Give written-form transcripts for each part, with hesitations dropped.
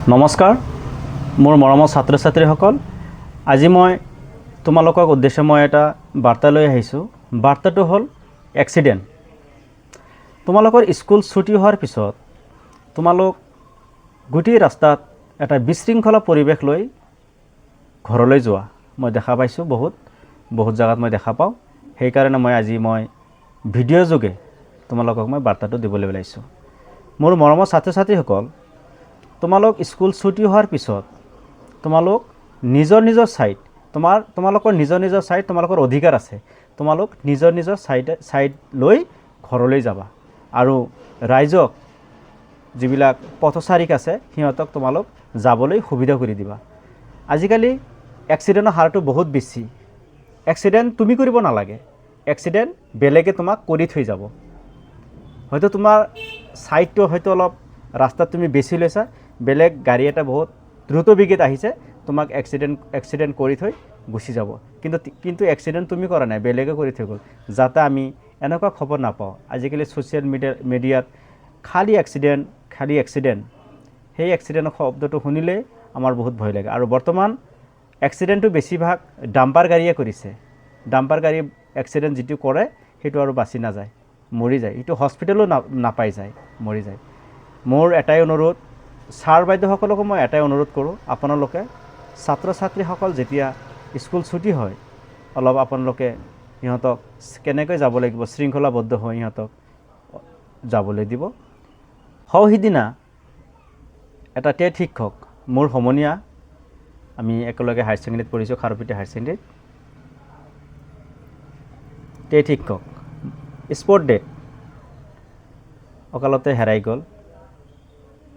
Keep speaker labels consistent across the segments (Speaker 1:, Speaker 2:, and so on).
Speaker 1: নমস্কাৰ মোৰ মৰমৰ ছাত্ৰ ছাত্ৰীসকল আজি মই তোমালোকক উদ্দেশ্যে মই এটা বাৰ্তা লৈ আহিছোঁ বাৰ্তাটো হ'ল এক্সিডেণ্ট তোমালোকৰ স্কুল ছুটি হোৱাৰ পিছত তোমালোক গোটেই ৰাস্তাত এটা বিশৃংখলা পৰিৱেশ লৈ ঘৰলৈ যোৱা মই দেখা পাইছোঁ বহুত জায়গাত মই দেখা পাওঁ সেই কাৰণে মই আজি ভিডিঅ' যোগে তোমালোকক মই বাৰ্তাটো দিবলৈ ওলাইছোঁ মোৰ মৰমৰ ছাত্ৰ ছাত্ৰীসকল তোমালোক স্কুল ছুটি হোৱাৰ পিছত তোমালোক নিজৰ সাইড তোমালোকৰ নিজৰ সাইড তোমালোকৰ অধিকাৰ আছে তোমালোক নিজৰ সাইড লৈ ঘৰলৈ যাবা আৰু ৰাইজক যিবিলাক পথচাৰিক আছে সিহঁতক তোমালোক যাবলৈ সুবিধা কৰি দিবা আজিকালি এক্সিডেণ্টৰ হাৰটো বহুত বেছি এক্সিডেণ্ট তুমি কৰিব নালাগে এক্সিডেণ্ট বেলেগে তোমাক কৰি থৈ যাব হয়তো তোমাৰ সাইডটো হয়তো অলপ ৰাস্তাত তুমি বেছি লৈছা বেলেগ গাড়ী এটা বহুত দ্ৰুত বেগত আহিছে তোমাক এক্সিডেণ্ট কৰি থৈ গুচি যাব কিন্তু এক্সিডেণ্ট তুমি কৰা নাই বেলেগে কৰি থৈ গ'ল যাতে আমি এনেকুৱা খবৰ নাপাওঁ আজিকালি সোশ্যাল মিডিয়াত খালি এক্সিডেণ্ট সেই এক্সিডেণ্টৰ শব্দটো শুনিলে আমাৰ বহুত ভয় লাগে আৰু বৰ্তমান এক্সিডেণ্টটো বেছিভাগ ডাম্পাৰ গাড়ীয়ে কৰিছে ডাম্পাৰ গাড়ী এক্সিডেণ্ট যিটো কৰে সেইটো আৰু বাচি নাযায় মৰি যায় এইটো হস্পিটেলো নাপাই যায় মৰি যায় মোৰ এটাই অনুৰোধ ছাৰ বাইদেউসকলকো মই এটাই অনুৰোধ কৰোঁ আপোনালোকে ছাত্ৰ ছাত্ৰীসকল যেতিয়া স্কুল ছুটি হয় অলপ আপোনালোকে ইহঁতক কেনেকৈ যাব লাগিব শৃংখলাবদ্ধ হৈ ইহঁতক যাবলৈ দিব সিদিনা এটা টেট শিক্ষক মোৰ সমনীয়া আমি একেলগে হায়াৰ ছেকেণ্ডেৰীত পঢ়িছোঁ খাৰুপেটীয়া হায়াৰ ছেকেণ্ডেৰীত টেট শিক্ষক স্পৰ্ট ডেত অকালতে হেৰাই গ'ল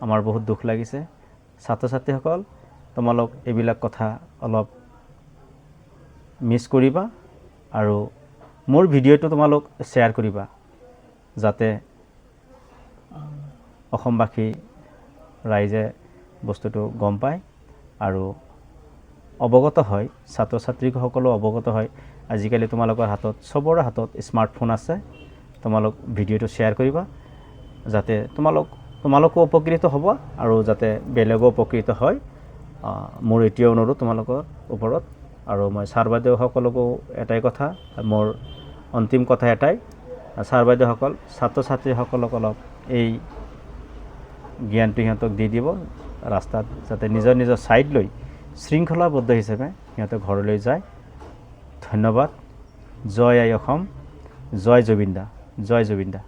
Speaker 1: আমাৰ বহুত দুখ লাগিছে ছাত্ৰ ছাত্ৰীসকল তোমালোক এইবিলাক কথা অলপ মিছ কৰিবা আৰু মোৰ ভিডিঅ'টো তোমালোক শ্বেয়াৰ কৰিবা যাতে অসমবাসী ৰাইজে বস্তুটো গম পায় আৰু অৱগত হয় ছাত্ৰ ছাত্ৰীসকলো অৱগত হয় আজিকালি তোমালোকৰ হাতত চবৰে হাতত স্মাৰ্টফোন আছে তোমালোক ভিডিঅ'টো শ্বেয়াৰ কৰিবা যাতে তোমালোকো উপকৃত হ'ব আৰু যাতে বেলেগো উপকৃত হয় মোৰ এতিয়াও অনুৰোধ তোমালোকৰ ওপৰত আৰু মই ছাৰ বাইদেউসকলকো এটাই কথা মোৰ অন্তিম কথা এটাই ছাৰ বাইদেউসকল ছাত্ৰ ছাত্ৰীসকলক অলপ এই জ্ঞানটো সিহঁতক দি দিব ৰাস্তাত যাতে নিজৰ সাইড লৈ শৃংখলাবদ্ধ হিচাপে সিহঁতে ঘৰলৈ যায় ধন্যবাদ জয় আই অসম জয় জুবিন দা